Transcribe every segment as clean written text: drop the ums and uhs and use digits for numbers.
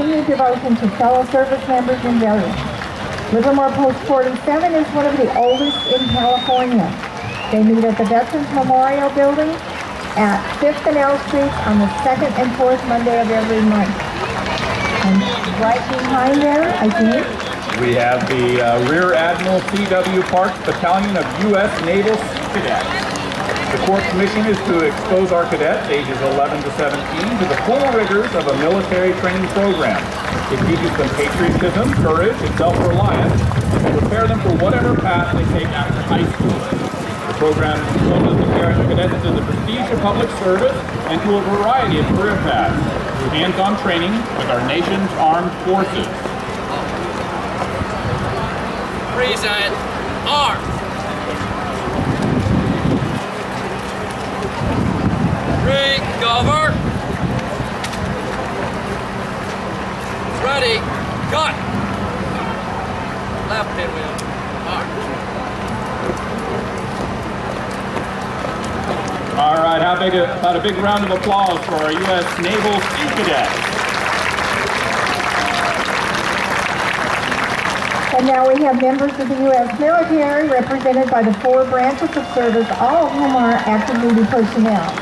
continued devotion to fellow service members and veterans. Livermore Post 47 is one of the oldest in California. They meet at the Veterans Memorial Building at 5th and L Street on the 2nd and 4th Monday of every month. And right behind there, I think, we have the Rear Admiral C.W. Parks Battalion of U.S. Naval Cadets. The Corps' mission is to expose our cadets, ages 11 to 17, to the full rigors of a military training program. It teaches them patriotism, courage, and self-reliance, and prepare them for whatever path they take after high school. The program exposes the cadets to the prestige of public service and to a variety of career paths through hands-on training with our nation's armed forces. Present arms. Ring cover. Ready. Cut. Left pinwheel. Arms. All right, about a big round of applause for our U.S. Naval Sea Cadets. and now we have members of the U.S. military represented by the 4 branches of service, all of whom are active duty personnel.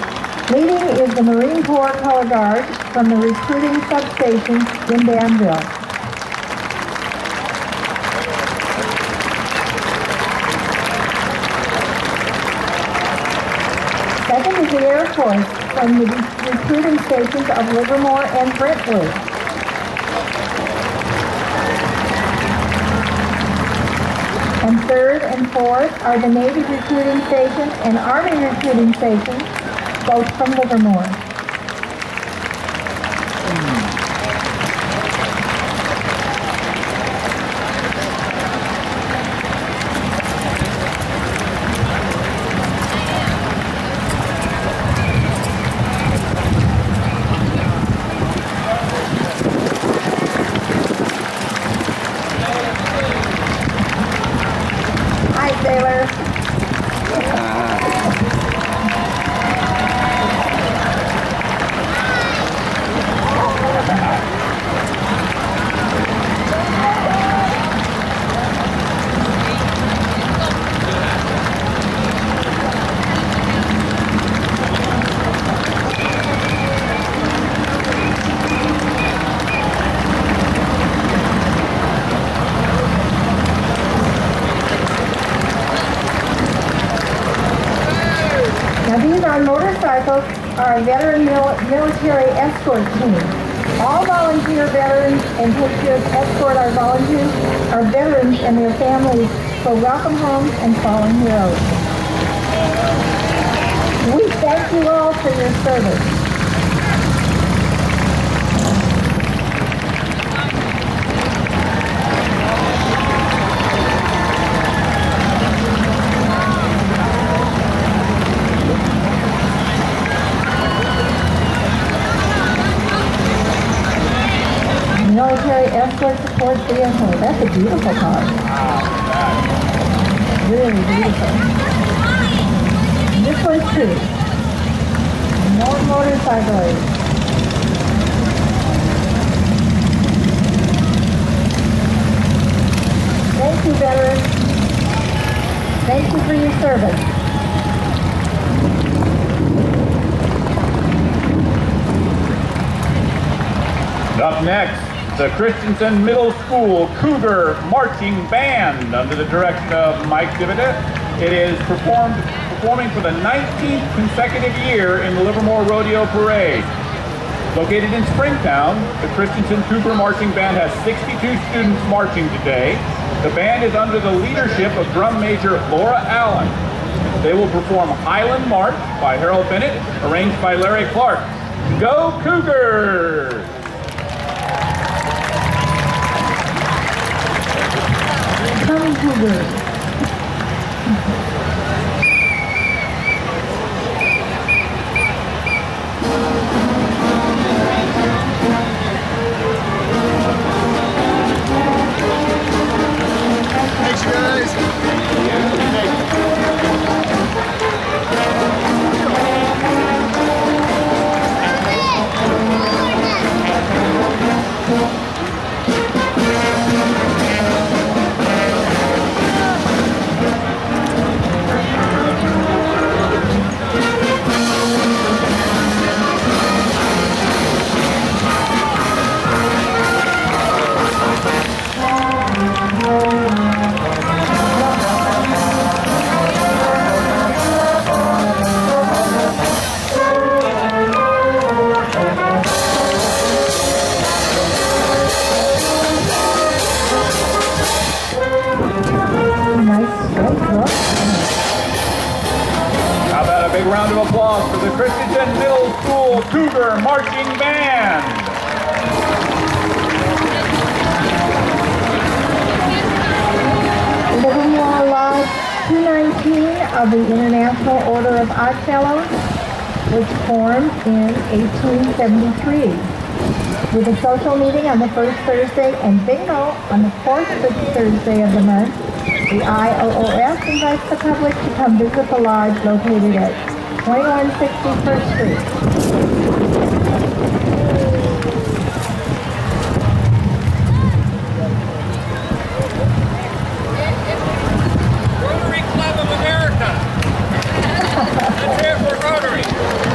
Leading is the Marine Corps Color Guard from the recruiting substation in Danville. Second is the Air Force from the recruiting stations of Livermore and Brentwood. And third and fourth are the Navy recruiting stations and Army recruiting stations, both from Livermore. Motorcycles are a veteran military escort team. All volunteer veterans and Patriots escort our volunteers, our veterans and their families for welcome homes and fallen heroes. We thank you all for your service. Military escort support vehicle. That's a beautiful car. Really beautiful. This one's too. More motorcycles. Thank you, veterans. Thank you for your service. Up next, the Christensen Middle School Cougar Marching Band under the direction of Mike Divita. It is performing for the 19th consecutive year in the Livermore Rodeo Parade. Located in Springtown, the Christensen Cougar Marching Band has 62 students marching today. The band is under the leadership of drum major Laura Allen. They will perform Highland March by Harold Bennett, arranged by Larry Clark. Go Cougars! Come Cougars! Thanks, guys. Nice straight look. How about a big round of applause for the Christensen Middle School Cougar Marching Band? Livermore Lodge 219 of the International Order of Odd Fellows was formed in 1873 with a social meeting on the first Thursday and bingo on the fourth Thursday of the month. The IOOF invites the public to come visit the lodge located at 2161st Street. Rotary Club of America. Let's hear it for Rotary.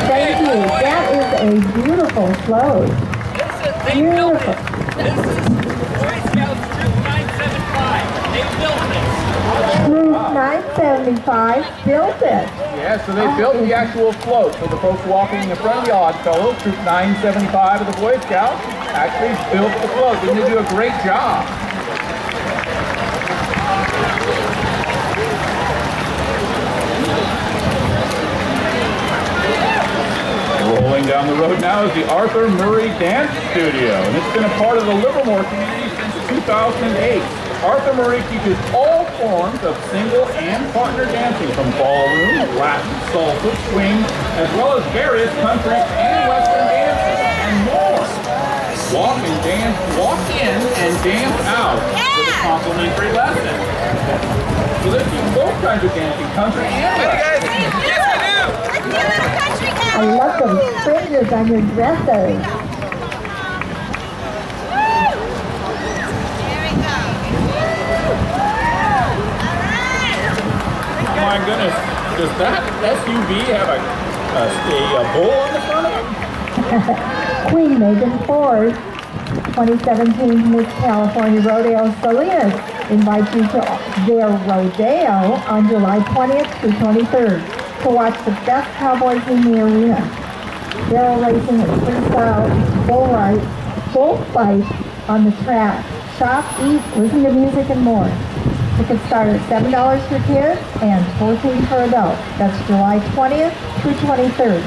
Thank you. That is a beautiful float. They built it. This is Boy Scouts Troop 975. They built this. Troop 975 built it. Yeah, so they built the actual float. So the folks walking in front of the Odd Fellows, Troop 975 of the Boy Scouts, actually built the float. Didn't they do a great job? Rolling down the road now is the Arthur Murray Dance Studio, and it's been a part of the Livermore community since 2008. Arthur Murray teaches all forms of single and partner dancing, from ballroom, Latin, salsa, swing, as well as various country and western dances, and more. Walk in and dance out with a complimentary lesson. So they teach both kinds of dancing, country and western. I love those fringes on your dresses. My goodness, does that SUV have a bull on the front of it? Queen Megan Ford, 2017 Miss California Rodeo Salinas invites you to their rodeo on July 20th through 23rd to watch the best cowboys in the arena. Barrel racing and freestyle bull fight on the track. Shop, eat, listen to music, and more. Tickets start at $7 for kids and $14 for adults. That's July 20th through 23rd.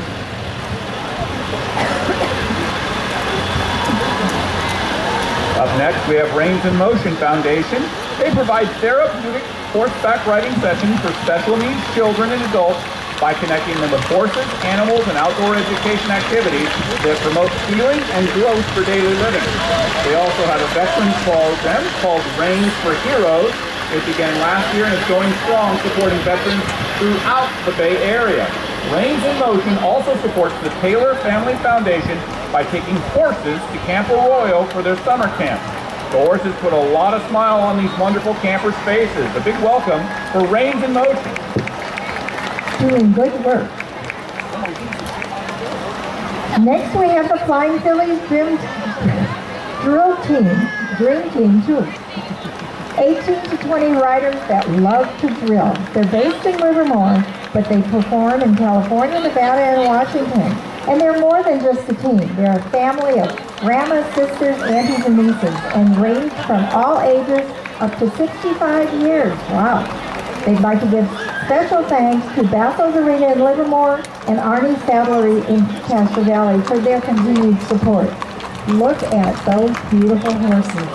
Up next, we have Reins in Motion Foundation. They provide therapeutic horseback riding sessions for special needs children and adults by connecting them with horses, animals, and outdoor education activities that promote healing and growth for daily living. They also have a veterans program called Reins for Heroes. It began last year and is going strong, supporting veterans throughout the Bay Area. Reins in Motion also supports the Taylor Family Foundation by taking horses to Camp Arroyo for their summer camp. The horses put a lot of smile on these wonderful campers' faces. A big welcome for Reins in Motion. Doing good work. Next we have the Flying Phillies Dream Team too. 18 to 20 riders that love to drill. They're based in Livermore, but they perform in California, Nevada, and Washington. And they're more than just a team. They're a family of grandmas, sisters, aunties, and nieces, and range from all ages up to 65 years. Wow. They'd like to give special thanks to Basso's Arena in Livermore and Arnie's Saddlery in Castro Valley for their continued support. Look at those beautiful horses.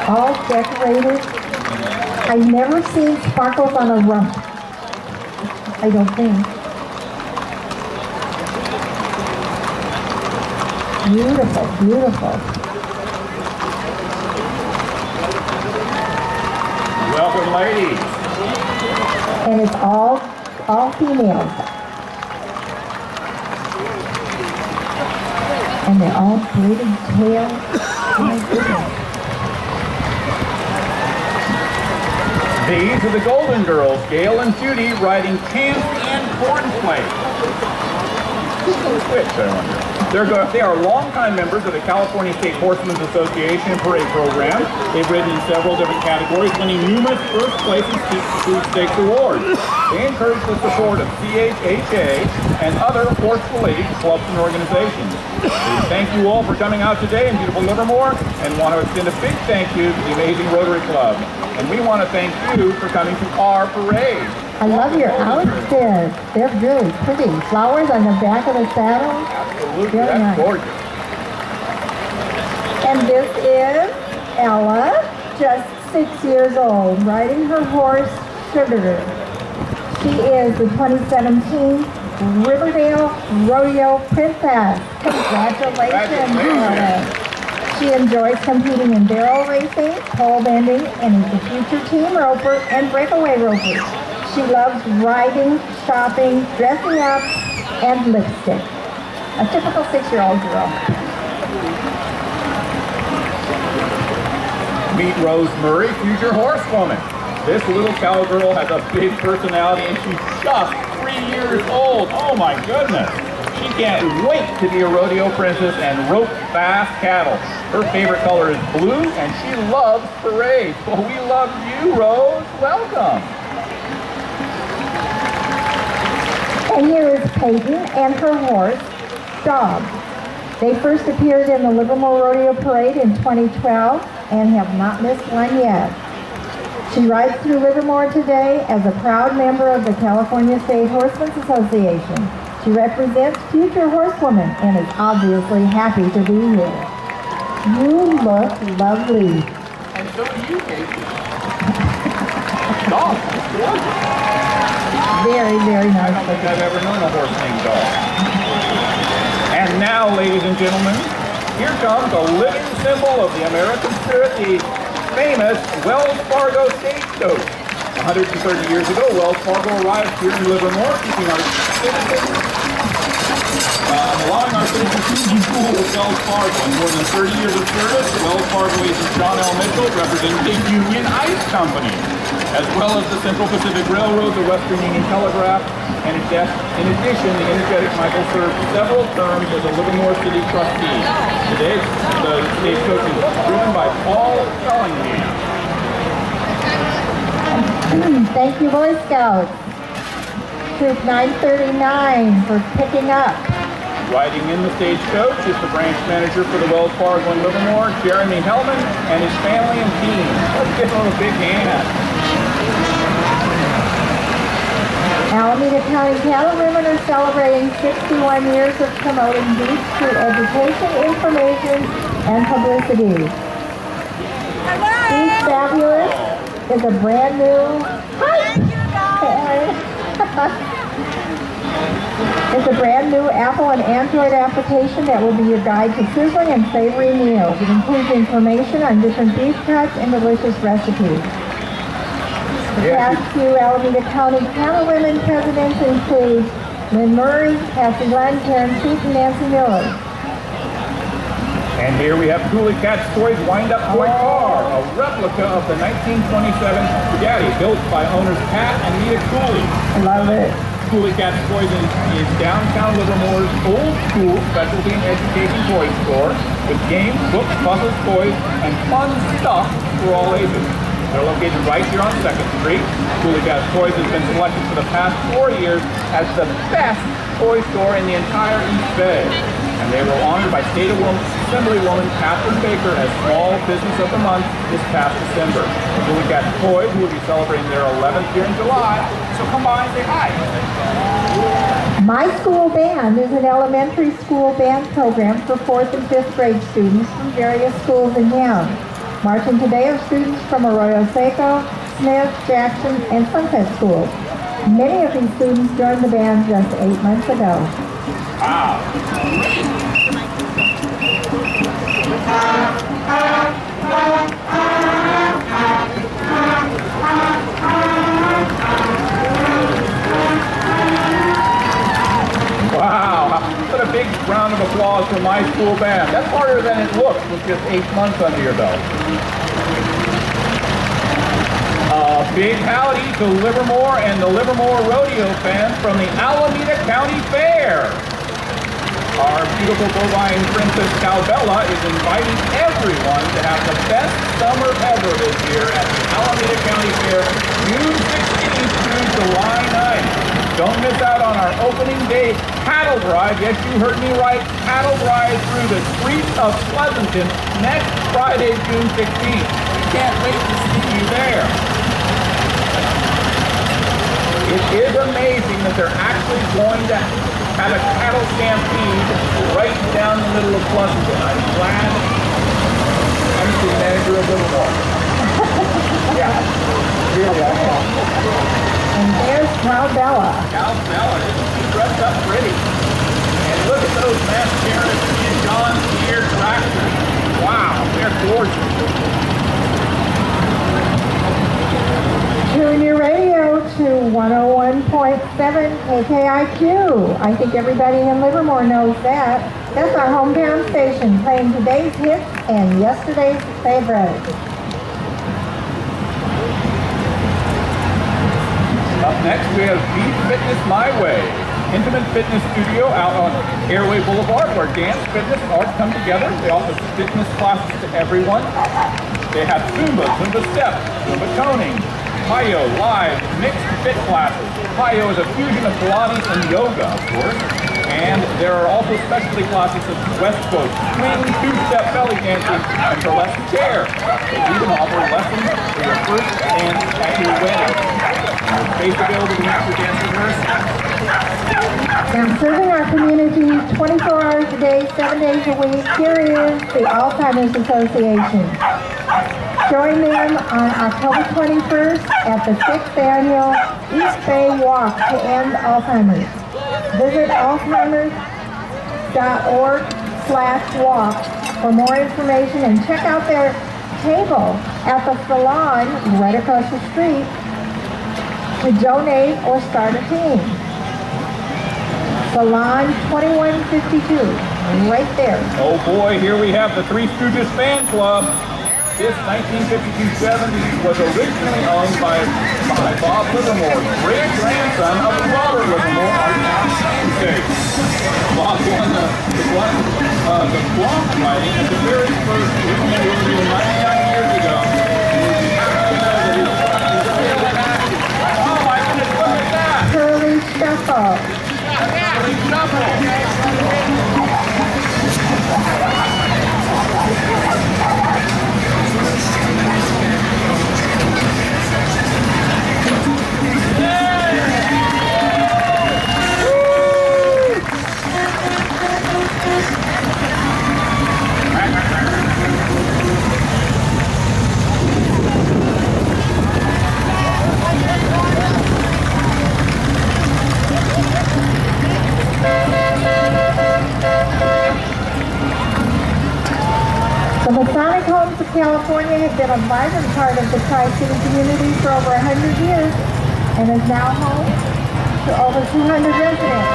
All decorated. I've never seen sparkles on a rump. I don't think. Beautiful, beautiful. Welcome, ladies. And it's all females. And they're all pretty Well, my goodness. These are the Golden Girls, Gail and Judy, riding Chance and Cornflake. Who's going to switch, I wonder? They are longtime members of the California State Horsemen's Association Parade Program. They've ridden in several different categories, winning numerous first place and food stakes awards. They encourage the support of CHHA and other horse-related clubs and organizations. We thank you all for coming out today in beautiful Livermore and want to extend a big thank you to the amazing Rotary Club. And we want to thank you for coming to our parade. I love your outfits. They're really pretty. Flowers on the back of the saddle. Absolutely, Very that's nice. gorgeous. And this is Ella, just 6 years old, riding her horse, Sugar. She is the 2017 Riverdale Rodeo Princess. Congratulations, Ella. She enjoys competing in barrel racing, pole bending, and is a future team roper and breakaway roper. She loves riding, shopping, dressing up, and lipstick. A typical 6-year-old girl. Meet Rose Murray, future horsewoman. This little cowgirl has a big personality and she's just 3 years old. Oh my goodness. She can't wait to be a rodeo princess and rope fast cattle. Her favorite color is blue and she loves parades. Well, we love you, Rose. Welcome. And here is Peyton and her horse, Dog. They first appeared in the Livermore Rodeo Parade in 2012 and have not missed one yet. She rides through Livermore today as a proud member of the California State Horsemen's Association. She represents future horsewomen and is obviously happy to be here. You look lovely. And so do you, Casey. Dog, it's gorgeous. Very, very I nice. don't think I've ever known a horse named Dog. And now, ladies and gentlemen, here comes a living symbol of the American spirit, the famous Wells Fargo Stagecoach. 130 years ago, Wells Fargo arrived here in Livermore, keeping our citizens, allowing our citizens to be cool with Wells Fargo. In more than 30 years of service, Wells Fargo agent John L. Mitchell represented the Union Ice Company, as well as the Central Pacific Railroad, the Western Union Telegraph, and in addition, the energetic Michael served several terms as a Livermore City trustee. Today, the stagecoach is driven by Paul Bellingham. Thank you, Boy Scouts. Troop 939 for picking up. Riding in the stagecoach is the branch manager for the Wells Fargo in Livermore, Jeremy Hellman, and his family and team. Let's give him a big hand. Alameda County Cattlewomen are celebrating 61 years of promoting beef through education, information, and publicity. Beef Fabulous is a brand new... It's a brand new Apple and Android application that will be your guide to sizzling and savory meals. It includes information on different beef cuts and delicious recipes. The past few Alameda County Cattlewomen presidents include Lynn Murray, Kathy Glenn, Karen Seat, and Nancy Miller. And here we have Cooley Cat's Toys Wind-Up Toy Car, a replica of the 1927 Bugatti built by owners Pat and Nita Cooley. I love it. Cooley Cat's Toys is downtown Livermore's old school specialty and education toy store with games, books, puzzles, toys, and fun stuff for all ages. They're located right here on 2nd Street. Cooley Cat's Toys has been selected for the past 4 years as the best toy store in the entire East Bay. And they were honored by State Assemblywoman Catherine Baker as Small Business of the Month this past December. Cooley Cat's Toys will be celebrating their 11th year in July, so come by and say hi. My School Band is an elementary school band program for 4th and 5th grade students from various schools in town. Marching today are students from Arroyo Seco, Smith, Jackson, and Sunset schools. Many of these students joined the band just 8 months ago. Wow. Wow. What a big round of applause applause for my school band. That's harder than it looks with just 8 months under your belt. Big howdy to Livermore and the Livermore Rodeo fans from the Alameda County Fair. Our beautiful bovine princess Cowbella is inviting everyone to have the best summer ever this year at the Alameda County Fair, June 16th through July 9th. Don't miss out on our opening day cattle drive. Yes, you heard me right. Cattle drive through the streets of Pleasanton next Friday, June 16th. We can't wait to see you there. It is amazing that they're actually going to have a cattle stampede right down the middle of Pleasanton. I'm glad I'm the manager of Livermore. Yeah, really, I am. And there's Cowbella. Cowbella, isn't she dressed up pretty? And look at those Mascaras and John Deere tractors. Wow, they're gorgeous. Tune your radio to 101.7 KKIQ. I think everybody in Livermore knows that. That's our hometown station, playing today's hits and yesterday's favorites. Up next, we have Beat Fitness My Way, intimate fitness studio out on Airway Boulevard where dance, fitness, art come together. They offer fitness classes to everyone. They have Zumba, Zumba steps, Zumba toning, Hayo live mixed fit classes. Hayo is a fusion of Pilates and yoga, of course. And there are also specialty classes of West Coast, swing, two-step belly dancing, and burlesque chair. They even offer lessons for your first dance at your wedding. There's space available to meet your dance rehearsal. Now, serving our community 24 hours a day, 7 days a week, here is the Alzheimer's Association. Join them on October 21st at the 6th Annual East Bay Walk to End Alzheimer's. Visit alzheimers.org/walk for more information and check out their table at the salon right across the street to donate or start a team. Salon 2152, right there. Oh boy, here we have the Three Stooges Fan Club. This 1952-70 was originally owned by Bob Livermore, great-grandson of Robert Livermore on Town State. Bob won the block fighting at the very first Livermore Rodeo 99 years ago. Oh my goodness, look at that! Curly Shuffle. Curly Shuffle! The Masonic Homes of California has been a vibrant part of the Tri-City community for over 100 years and is now home to over 200 residents.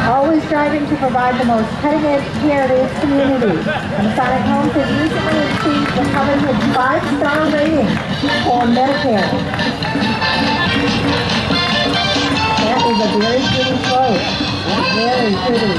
Always striving to provide the most cutting-edge care to its community. Masonic Homes has recently received the coveted 5-star rating for Medicare. That is a very pretty quote. Very pretty.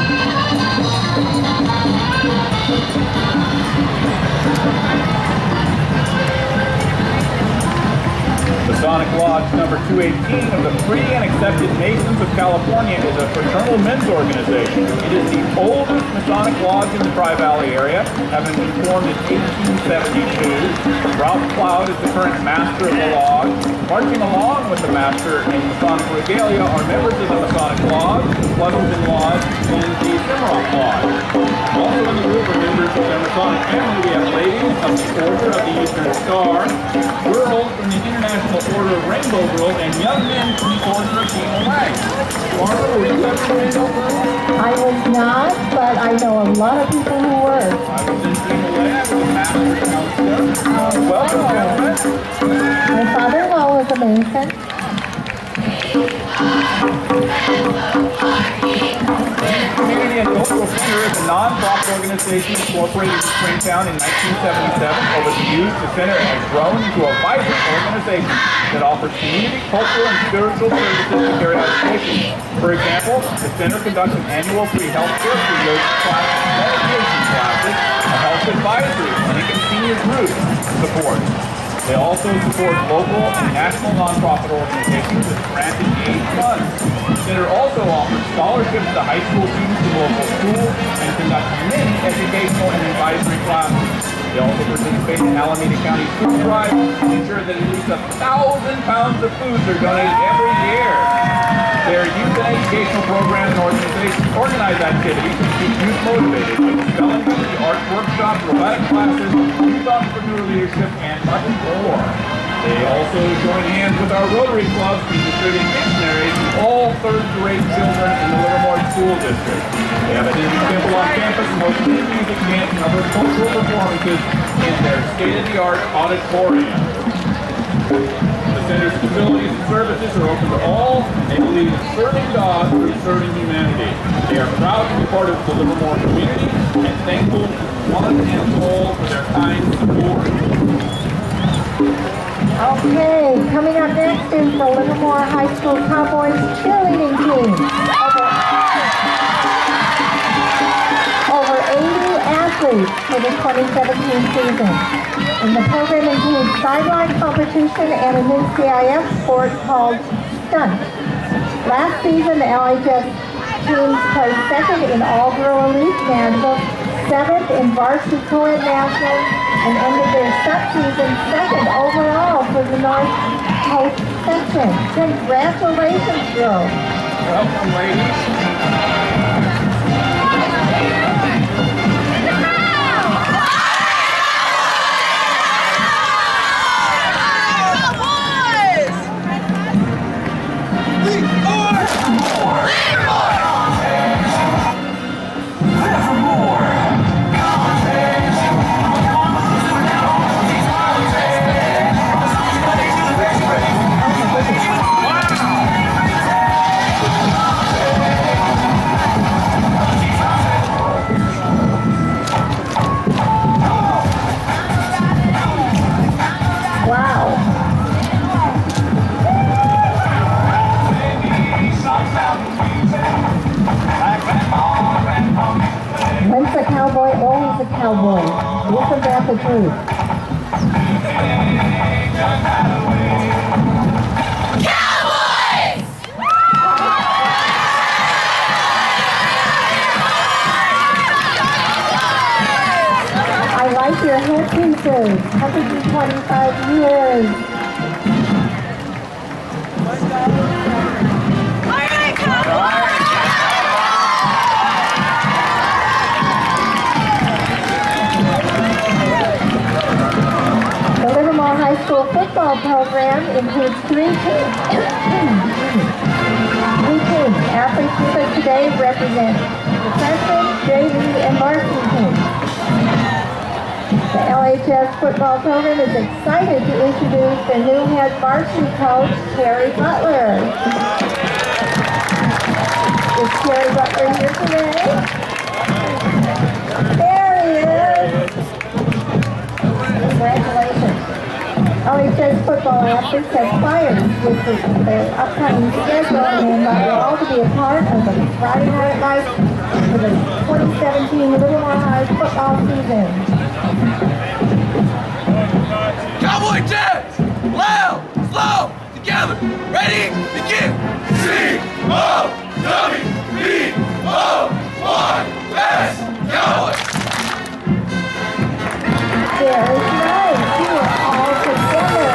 Masonic Lodge number 218 of the Free and Accepted Masons of California is a fraternal men's organization. It is the oldest Masonic Lodge in the Tri-Valley area, having been formed in 1872. Ralph Cloud is the current master of the lodge. Marching along with the master in Masonic regalia are members of the Masonic Lodge, Pleasanton Lodge, and the Cimarron Lodge. Also in the group are members of the Masonic family. We have ladies of the Order of the Eastern Star, girls from the International National Order of Rainbow Girls, and young men from the Order of Demon Ranks. Barbara, were you ever a Rainbow Girl? I was not, but I know a lot of people who were. I was in Demon Land with a master counselor. Welcome, gentlemen. My father-in-law was a Mason. Community and Cultural Center is a non-profit organization incorporated in Springtown in 1977. Over the years, the center has grown into a vibrant organization that offers community, cultural, and spiritual services to carry out its mission. For example, the center conducts an annual free health care, free yoga classes, meditation classes, a health advisory, clinic, and senior group support. They also support local and national nonprofit organizations with granted aid funds. The center also offers scholarships to high school students in local schools and conducts many educational and advisory classes. They also participate in Alameda County food drive and ensure that at least 1,000 pounds of foods are donated every year. Their youth and educational programs and organizations organize activities to keep youth motivated, like spelling bee, art workshops, robotic classes, youth entrepreneur leadership, and much more. They also join hands with our Rotary Club to distribute dictionaries to all third-grade children in the Livermore School District. They have a Hindu temple on campus and host free music, dance, and other cultural performances in their state-of-the-art auditorium. The center's facilities and services are open to all, and they believe in serving God through serving humanity. They are proud to be part of the Livermore community and thankful to one and all for their kind support. Okay, coming up next is the Livermore High School Cowboys cheerleading team. Over 80 athletes for the 2017 season. And the program includes sideline competition and a new CIF sport called Stunt. Last season, the LHS teams placed second in all-girl elite handbook, seventh in varsity co-ed nationals, and ended their stunt season second overall for the North Coast section. Congratulations, girls. Welcome, ladies. Once a cowboy, always a cowboy. Isn't that the truth? Cowboys! I like your headpieces. 125 years. The Livermore High School football program includes three teams. Athletes with us today represent the freshman, JV, and varsity teams. The LHS football program is excited to introduce their new head varsity coach, Terry Butler. Is Terry Butler here today? There he is! Congratulations. LHS football athletes have flyers with their upcoming schedule and invite you all to be a part of the Friday Night Lights for the 2017 Livermore High football season. Cowboy jazz! Loud, slow, together, ready, begin! C-O-W-B-O-Y, Cowboy! Very nice. You are all together.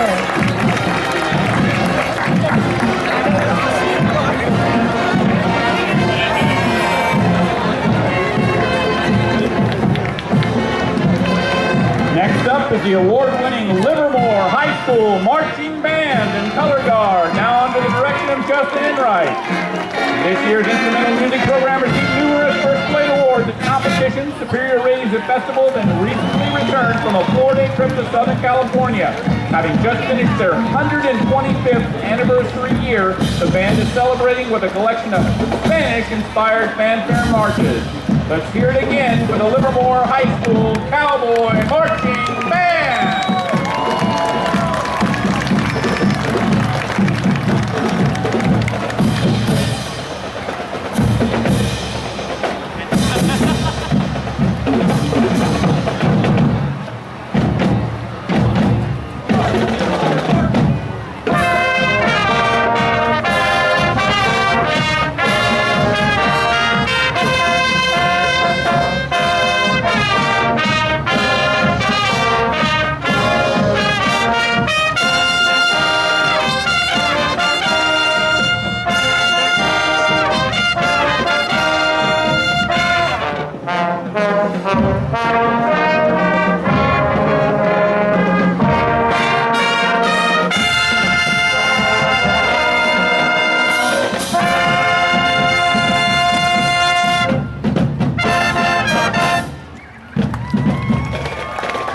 Next up is the award-winning Livermore High School Marching Band and Color Guard, now under the direction of Justin Enright. This year's instrumental music program received numerous first place awards at competitions, superior ratings at festivals, and recently returned from a 4-day trip to Southern California. Having just finished their 125th anniversary year, the band is celebrating with a collection of Spanish-inspired fanfare marches. Let's hear it again for the Livermore High School Cowboy Marching Band!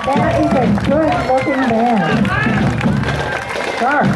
That is a good-looking band. Sharp.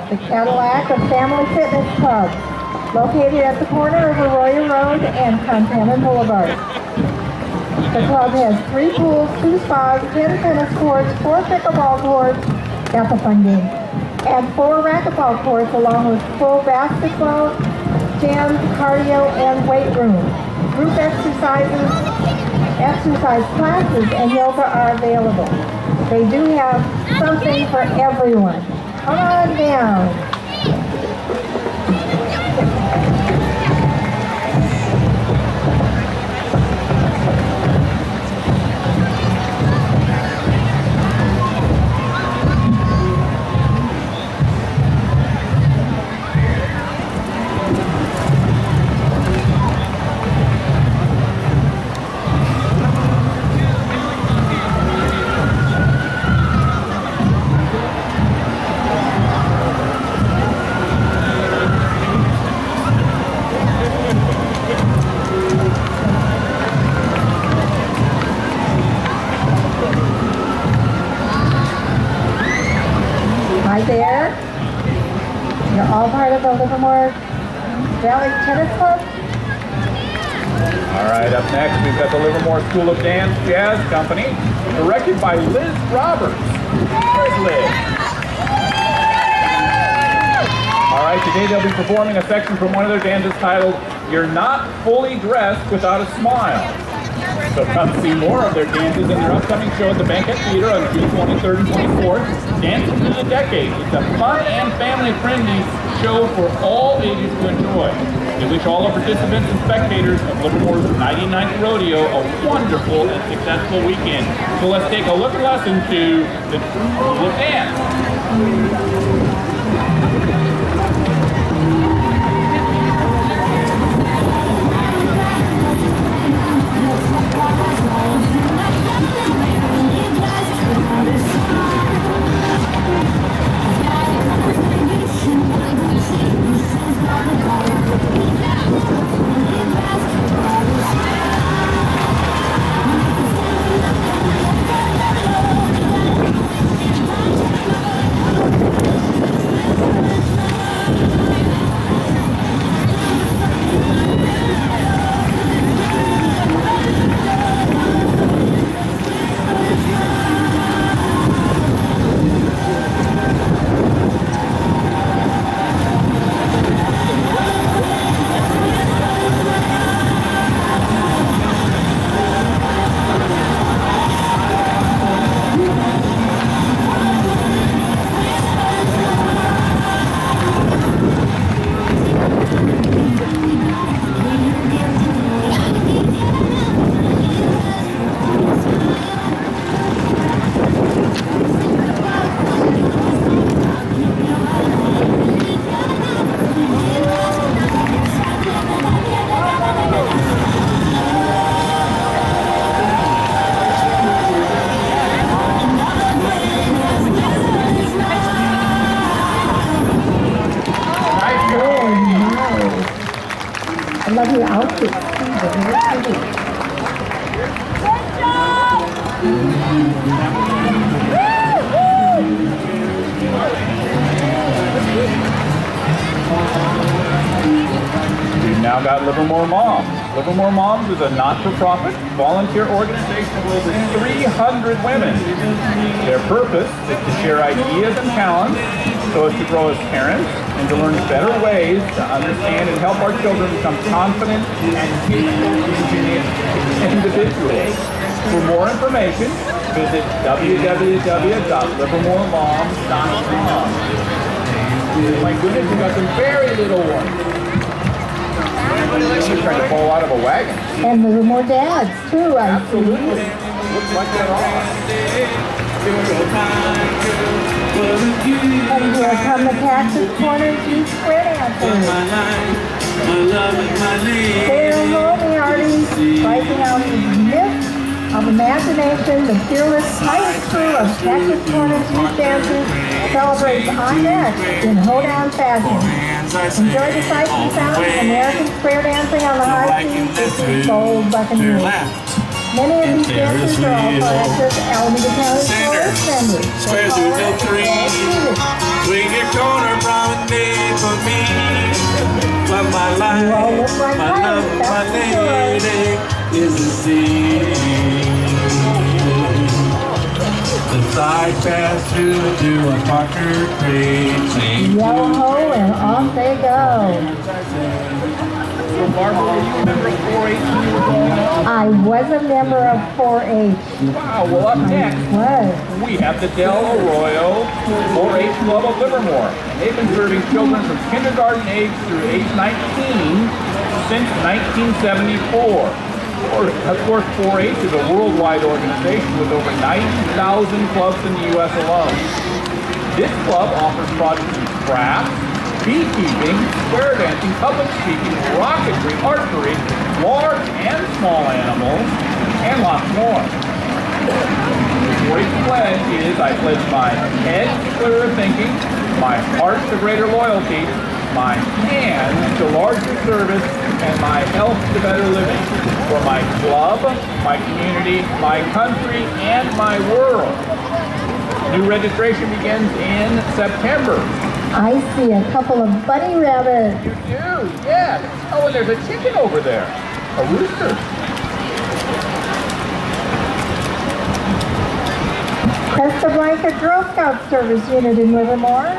The Cadillac of Family Fitness Club, located at the corner of Arroyo Road and Fontana Boulevard. The club has 3 pools, 2 spas, 10 tennis courts, 4 pickleball courts, that's a fun game, and 4 racquetball courts along with full basketball, gym, cardio, and weight room. Group exercise classes, and yoga are available. They do have something for everyone. Come on down. Hi there. You're all part of the Livermore Valley Tennis Club? All right, up next, we've got the Livermore School of Dance Jazz Company, directed by Liz Roberts. Where's Liz? All right, today they'll be performing a section from one of their dances titled, You're Not Fully Dressed Without a Smile. So come see more of their dances in their upcoming show at the Bankhead Theater on June 23rd and 24th, Dancing Through the Decades. It's a fun and family-friendly show for all ages to enjoy. We wish all the participants and spectators of Livermore's 99th Rodeo a wonderful and successful weekend. So let's take a look and listen to the School of Dance. got Livermore Moms. Livermore Moms is a not-for-profit volunteer organization of over 300 women. Their purpose is to share ideas and talents so as to grow as parents and to learn better ways to understand and help our children become confident and capable individuals. For more information, visit www.livermoremoms.com. My goodness, we got some very little ones. They're trying to fall out of a wagon. And Livermore dads, too, I Absolutely. Looks like they're on. And here come the Cactus Corner Youth Square Dancers. They're homey artists, striking out the myth of imagination. The fearless highest crew of Cactus Corner Youth Dancers celebrates on next in hoedown fashion. Enjoy the sights and sounds of American square dancing on the high seas. This is Gold Buccaneers. Many of these dancers are also active Alameda County tourist vendors. Square through the trees, swing your corner promenade for me. But my life, my love, my lady is the sea. The side pass through to a Parker Creek. Yo-ho, and off they go. So Barbara, were you a member of 4-H when you were growing up? I was a member of 4-H. Wow, well up next, we have the Del Arroyo 4-H Club of Livermore. They've been serving children from kindergarten age through age 19 since 1974. Of course, 4-H is a worldwide organization with over 90,000 clubs in the U.S. alone. This club offers projects in crafts, beekeeping, square dancing, public speaking, rocketry, archery, large and small animals, and lots more. The 4-H pledge is, I pledge my head to clearer thinking, my heart to greater loyalty, my hands to larger service, and my health to better living. For my club, my community, my country, and my world. New registration begins in September. I see a couple of bunny rabbits. You do, yes. Oh, and there's a chicken over there. A rooster. Cresta Blanca Girl Scout Service Unit in Livermore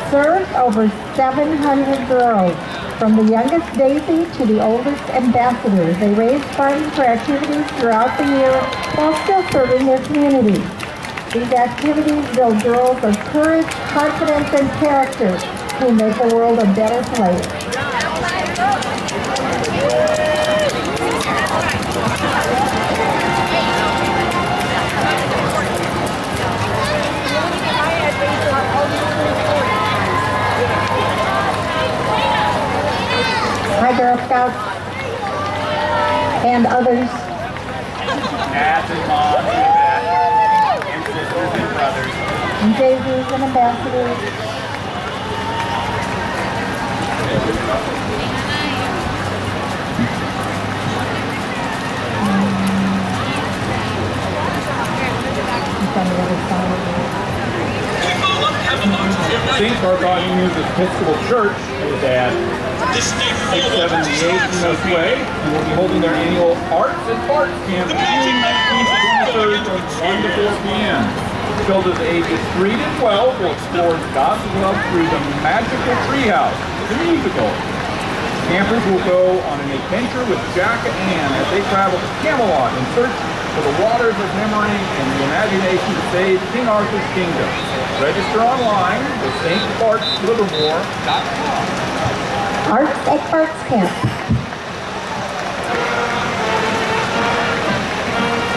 serves over 700 girls, from the youngest Daisy to the oldest Ambassador. They raise funds for activities throughout the year while still serving their community. These activities build girls of courage, confidence, and character who make the world a better place. Hi, Girl Scouts and others. Dads and moms and sisters and brothers. And Daisies and Ambassadors. It's on the other side of it. St. Bartholomew's Episcopal Church is at 678 North Way, and will be holding their annual Arts and Parts Camp June 19th to 23rd from 1 to 4 p.m. Children ages 3 to 12 will explore God's love through the magical treehouse, the musical. Campers will go on an adventure with Jack and Ann as they travel to Camelot in search for the waters of memory and the imagination to save King Arthur's kingdom. Register online at stbartslivermore.com. Arts at Arts Camp.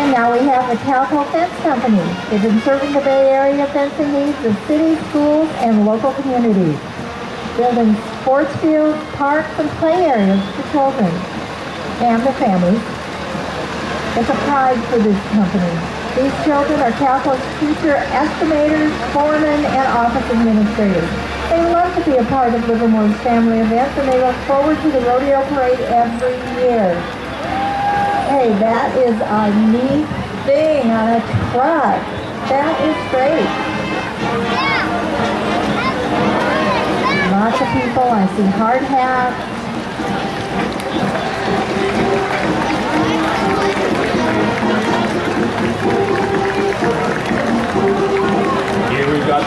And now we have the Calico Fence Company. They've been serving the Bay Area fencing needs of cities, schools, and local communities, building sports fields, parks, and play areas for children and their families. It's a pride for this company. These children are Calico's future estimators, foremen, and office administrators. They love to be a part of Livermore's family events, and they look forward to the Rodeo Parade every year. Hey, that is a neat thing on a truck. That is great. Lots of people. I see hard hats.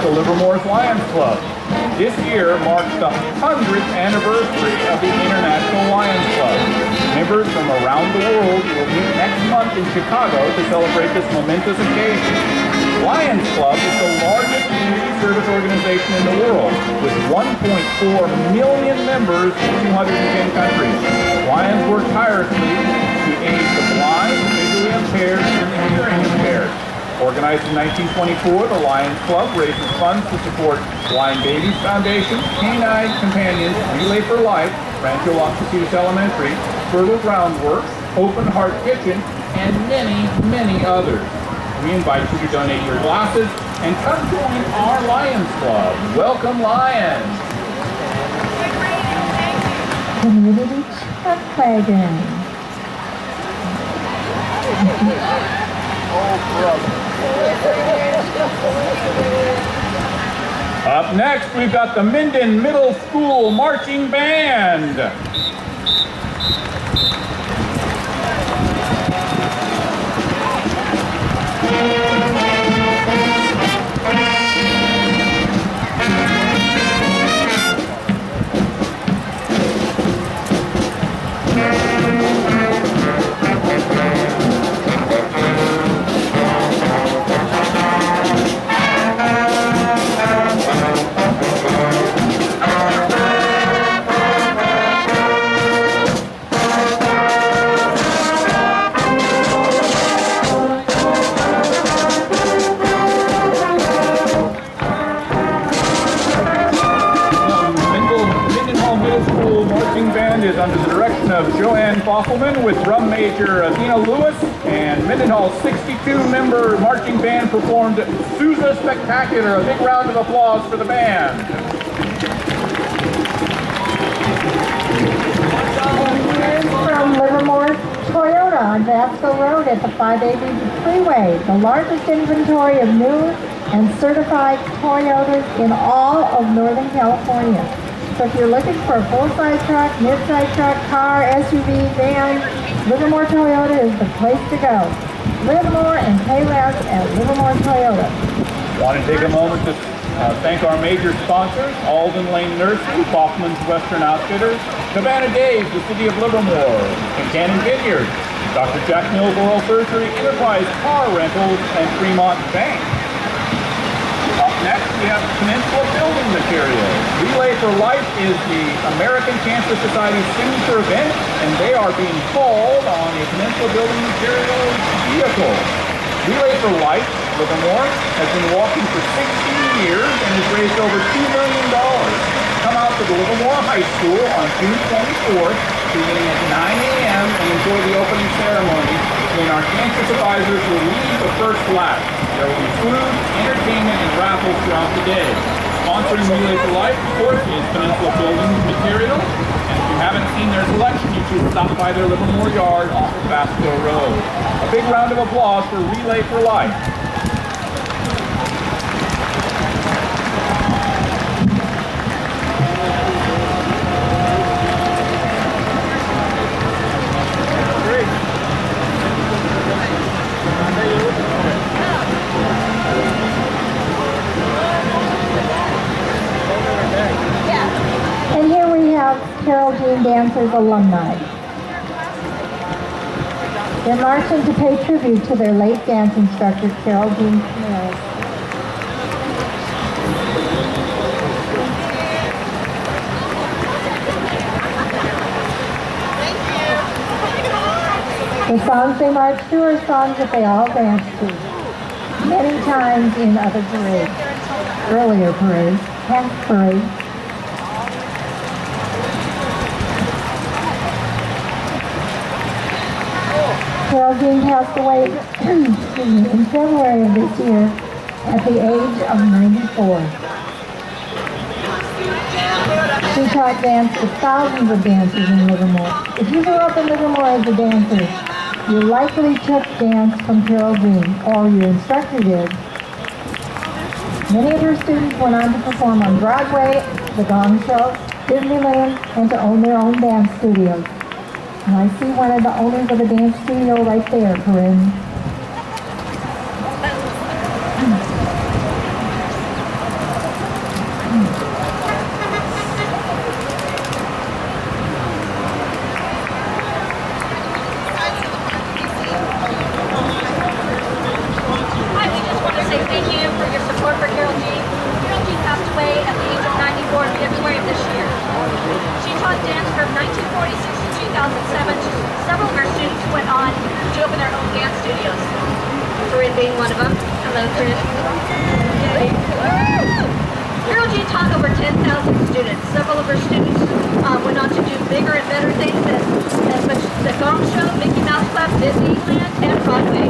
the Livermore's Lions Club. This year marks the 100th anniversary of the International Lions Club. Members from around the world will meet next month in Chicago to celebrate this momentous occasion. Lions Club is the largest community service organization in the world, with 1.4 million members in 210 countries. Lions work tirelessly to aid the blind, visually impaired, and hearing impaired. Organized in 1924, the Lions Club raises funds to support Blind Babies Foundation, Canine Companions, Relay for Life, Rancho Las Positas Elementary, Fertile Groundworks, Open Heart Kitchen, and many, many others. We invite you to donate your glasses and come join our Lions Club. Welcome, Lions! Community Chuck Wagon. Up next, we've got the Minden Middle School Marching Band. Is under the direction of Joanne Fosselman with drum major Athena Lewis, and Mendenhall's 62-member marching band performed Sousa Spectacular. A big round of applause for the band. From Livermore Toyota on Vasco Road at the 580 freeway, the largest inventory of new and certified Toyotas in all of Northern California. So if you're looking for a full-size truck, mid-size truck, car, SUV, van, Livermore Toyota is the place to go. Livermore and pay less at Livermore Toyota. Want to take a moment to thank our major sponsors, Alden Lane Nursery, Baughman's Western Outfitters, Cabana Days, the City of Livermore, Cannon Vineyard, Dr. Jack Mills Oral Surgery, Enterprise Car Rentals, and Fremont Bank. Up next, we have Peninsula Building Materials. Relay for Life is the American Cancer Society's signature event, and they are being called on a Peninsula Building Materials vehicle. Relay for Life, Livermore, has been walking for 16 years and has raised over $2 million. Come out to the Livermore High School on June 24th, beginning at 9 a.m. and enjoy the opening ceremony when our cancer advisors will lead the first lap. There will be food, entertainment, and raffles throughout the day. Sponsoring Relay for Life, of course, is Peninsula Building Materials. And if you haven't seen their selection, you should stop by their Livermore yard off of Vasco Road. A big round of applause for Relay for Life. And here we have Carol Jean Dancers alumni. They're marching to pay tribute to their late dance instructor, Carol Jean Mills. The songs they march to are songs that they all dance to, many times in other parades, earlier parades, past parades. Carol Jean passed away in February of this year at the age of 94. She taught dance to thousands of dancers in Livermore. If you grew up in Livermore as a dancer, you likely took dance from Carol Jean, or your instructor did. Many of her students went on to perform on Broadway, The Gong Show, Disneyland, and to own their own dance studios. And I see one of the owners of a dance studio right there, Corinne. being one of them. Hello, Chris. Carol G taught over 10,000 students. Several of her students went on to do bigger and better things as much as the Gong Show, Mickey Mouse Club, Disneyland, and Broadway.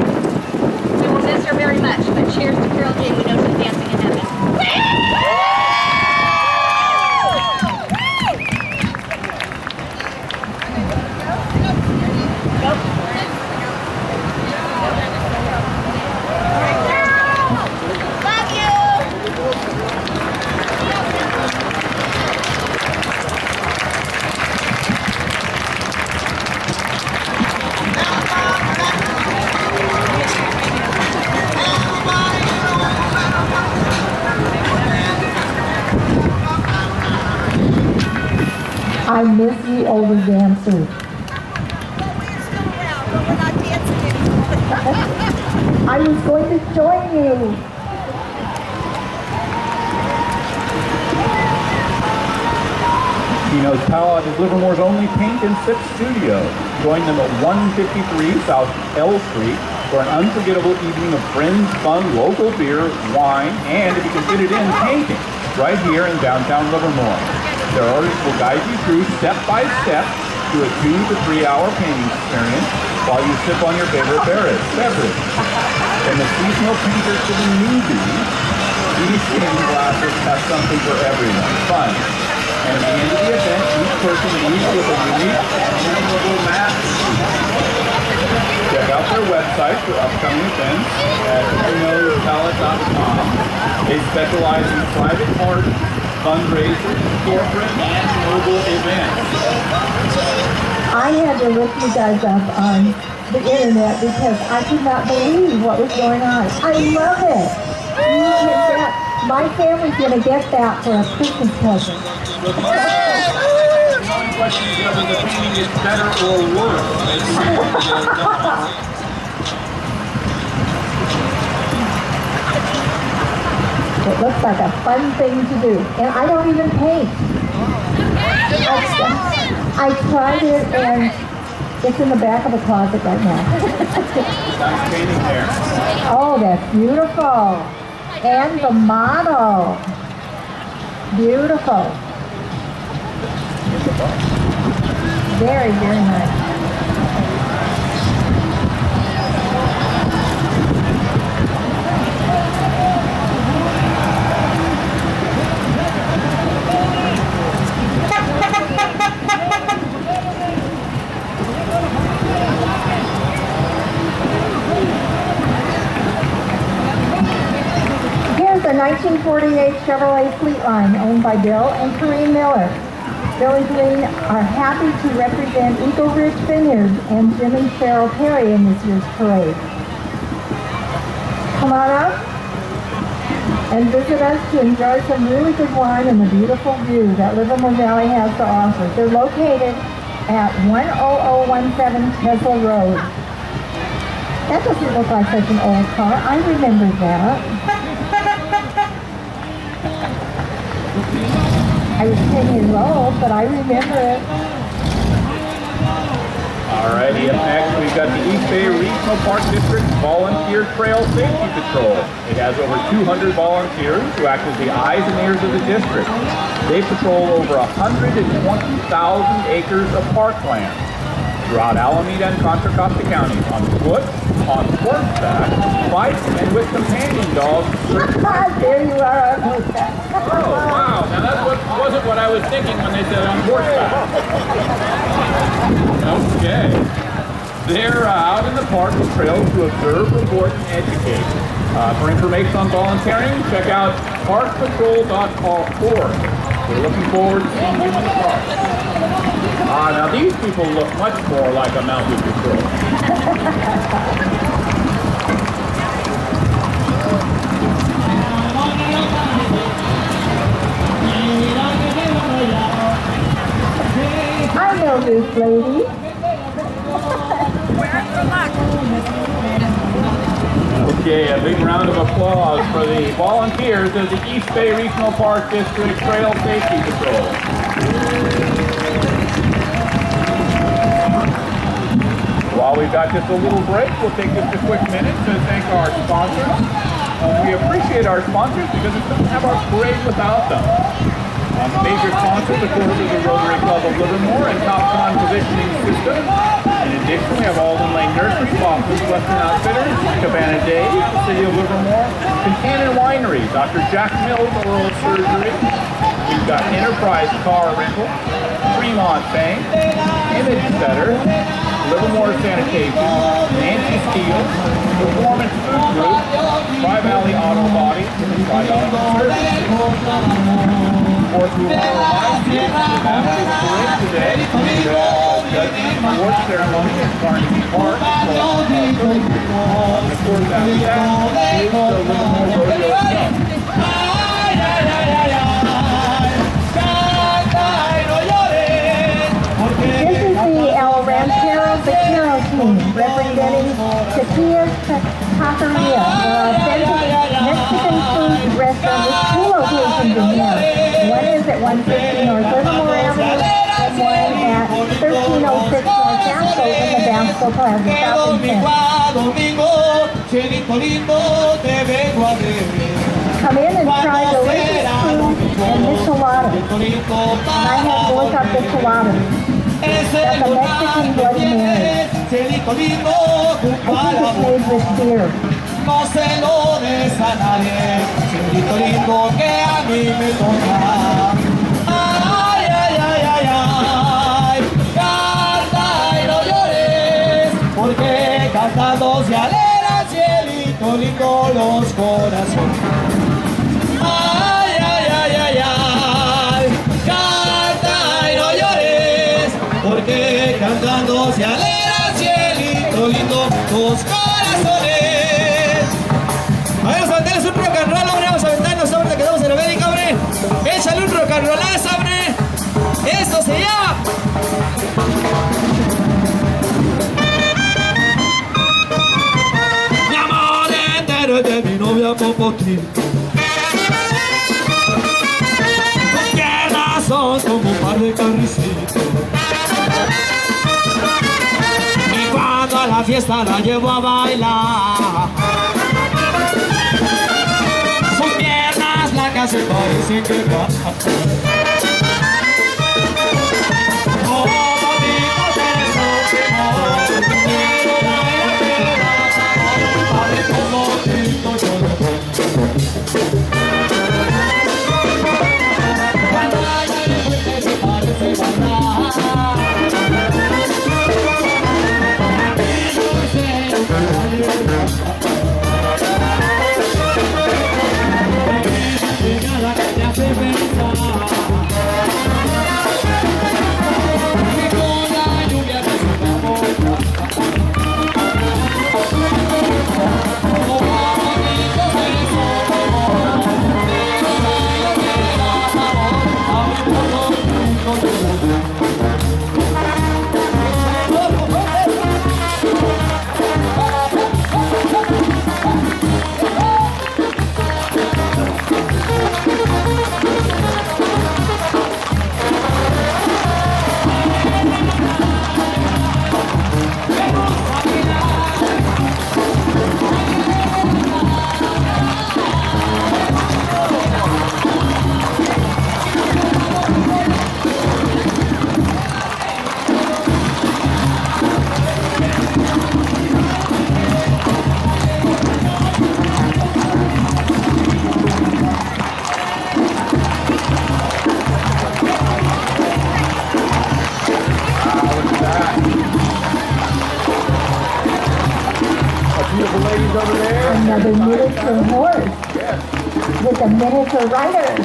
We will miss her very much, but cheers to Carol G. We know she's dancing in heaven. I miss the older dancers. I was going to join you. Tino's Palette is Livermore's only paint and sip studio. Join them at 153 South L Street for an unforgettable evening of friends, fun, local beer, wine, and, if you can fit it in, painting right here in downtown Livermore. Their artists will guide you through step by step to a 2 to 3 hour painting experience while you sip on your favorite beverage. From the seasonal painter to the newbie, these painting glasses have something for everyone. Fun. And at the end of the event, each person leaves with a unique, memorable masterpiece. Check out their website for upcoming events at Tino'sPalette.com. They specialize in private parties, fundraisers, corporate, and mobile events. I had to look you guys up on the internet because I could not believe what was going on. I love it. You get that. My family's going to get that for a Christmas present. The only question is whether the painting is better or worse. It looks like a fun thing to do. And I don't even paint. I tried it and it's in the back of the closet right now. Nice painting there. Oh, that's beautiful. And the model. Beautiful. Very, very nice. Here's a 1948 Chevrolet Fleetline owned by Bill and Corrine Miller. Bill and Corrine are happy to represent Eagle Ridge Vineyards and Jim and Cheryl Perry in this year's parade. Come on up and visit us to enjoy some really good wine and the beautiful view that Livermore Valley has to offer. They're located at 10017 Tesla Road. That doesn't look like such an old car. I remember that. I was 10 years old, but I remember it. Alrighty, up next we've got the East Bay Regional Park District Volunteer Trail Safety Patrol. It has over 200 volunteers who act as the eyes and ears of the district. They patrol over 120,000 acres of parkland throughout Alameda and Contra Costa counties on foot, on horseback, bike, and with companion dogs. There you are on horseback. Oh, wow. Now that wasn't what I was thinking when they said on horseback. Okay. They're out in the park with trails to observe, report, and educate. For information on volunteering, check out parkpatrol.org. We're looking forward to seeing you in the park. Now these people look much more like a mounted patrol. I know this lady. Okay, a big round of applause for the volunteers of the East Bay Regional Park District Trail Safety Patrol. While While we've got just a little break, we'll take just a quick minute to thank our sponsors. We appreciate our sponsors because it doesn't have our parade without them. Major sponsors, of course, is the Rotary Club of Livermore and Topcon Positioning System. In addition, we have Alden Lane Nursery, Boston's Western Outfitters, Cabana Days, the City of Livermore, Concannon Winery, Dr. Jack Mills Oral Surgery. We've got Enterprise Car Rental, Fremont Bank, Image Setter, Livermore Sanitation, Nancy Steel, Performance Food Group, Tri-Valley Auto Body, Tri-Valley Service. Of course, we want to remind you after the parade today, we have a judging award ceremony at Carnegie Park. And of course, after that is the Livermore Rodeo itself. This is the El Ranchero Vaquero team representing Taquilla's Taqueria, an authentic Mexican food restaurant with two locations in here. One is at 150 North Livermore Avenue and one at 1306 North Basco in the Basco Plaza Shopping Center. Come in and try delicious food and micheladas. And I had to look up micheladas. That's a Mexican Bloody Mary. I think it's made with beer. No se lo des a nadie, cielito lindo que a mí me toca. Ay, ay, ay, ay, ay, canta y no llores, porque cantando se alegra, cielito lindo los corazones. Ay, ay, ay, ay, ay, canta y no llores, porque cantando se alegra, cielito lindo los corazones. Vamos a aventarles un rock and roll, hombre, vamos a aventarnos, ahorita que estamos en América, hombre. Échale un rock and rollazo, hombre. Esto se llama. Mi amor entero es de mi novia Popotito. Sus piernas son como un par de carricitos. Y cuando a la fiesta la llevo a bailar, sus piernas blancas se parecen que Another miniature horse with a miniature rider.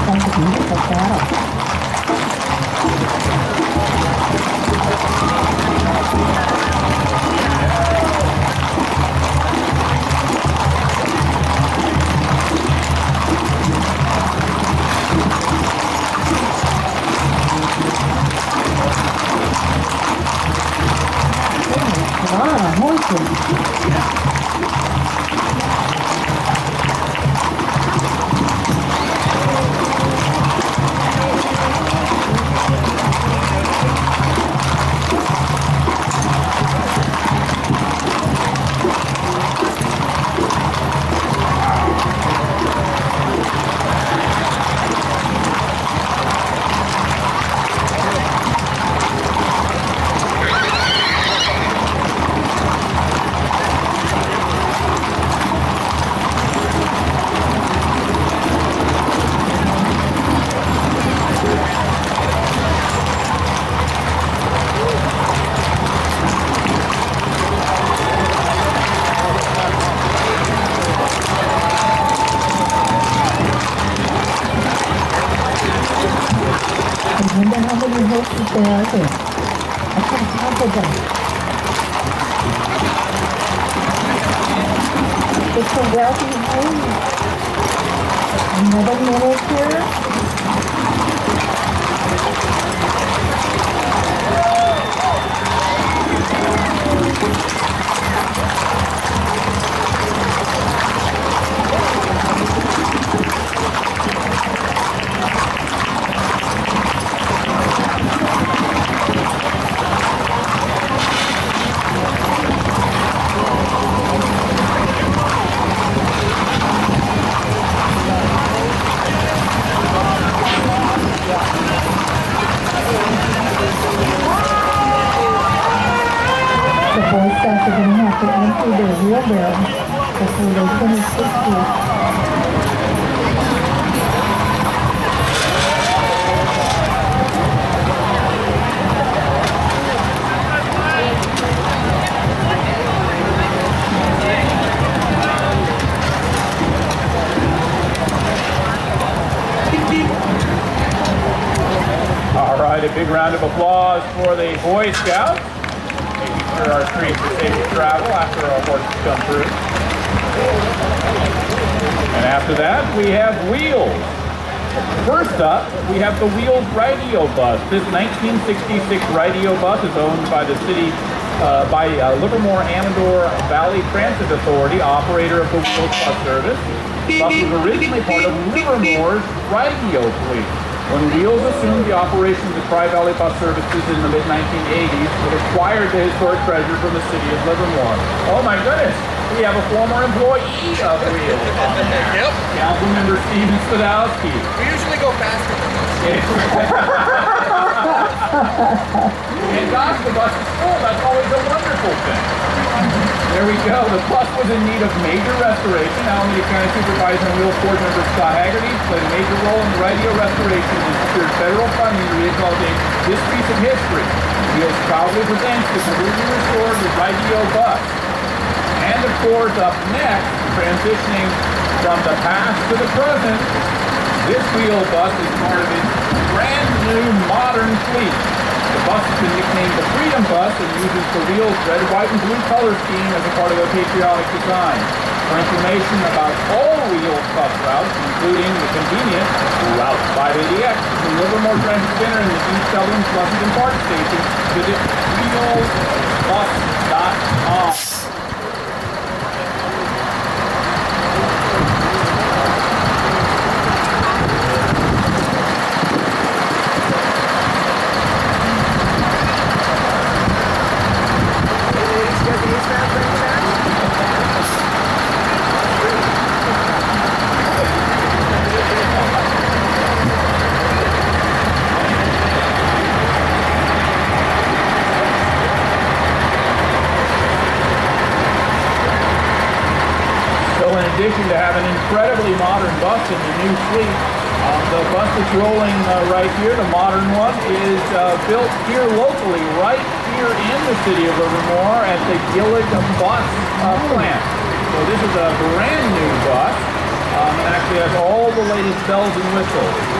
That's a beautiful saddle. they are here. I can't talk to them. It's a wealthy home. Another minute here. The Boy Scouts are going to have to empty their wheelbarrow before they finish this week. All right, a big round of applause for the Boy Scouts. Making sure our streets are safe to travel after our horses come through. And after that, we have Wheels. First up, we have the Wheels Radio Bus. This 1966 radio bus is owned by the city, by Livermore Amador Valley Transit Authority, operator of the Wheels bus service. The bus was originally part of Livermore's radio fleet. When Wheels assumed the operation of the Tri-Valley Bus Services in the mid-1980s, it acquired the historic treasure from the city of Livermore. Oh my goodness, we have a former employee of Wheels. Yep. Councilmember Steven Spadowski. We usually go faster than this. And gosh, the bus is full. That's always a wonderful thing. There we go. The bus was in need of major restoration. Alameda County Supervisor and Wheels Board Member Scott Haggerty played a major role in the radio restoration and secured federal funding to rehabilitate this piece of history. Wheels proudly presents the completely restored radio bus. And of course, up next, transitioning from the past to the present, this wheel bus is part of its brand new modern fleet. The bus has been nicknamed the Freedom Bus and uses the Wheels red, white, and blue color scheme as a part of a patriotic design. For information about all Wheels bus routes, including the convenient Route 580X to Livermore Transit Center and the East Dublin Flushington Park Station, visit wheelsbus.com. In addition to having an incredibly modern bus in the new fleet, the bus that's rolling right here, the modern one, is built here locally, right here in the city of Livermore at the Gillig Bus plant. So this is a brand new bus, and actually has all the latest bells and whistles.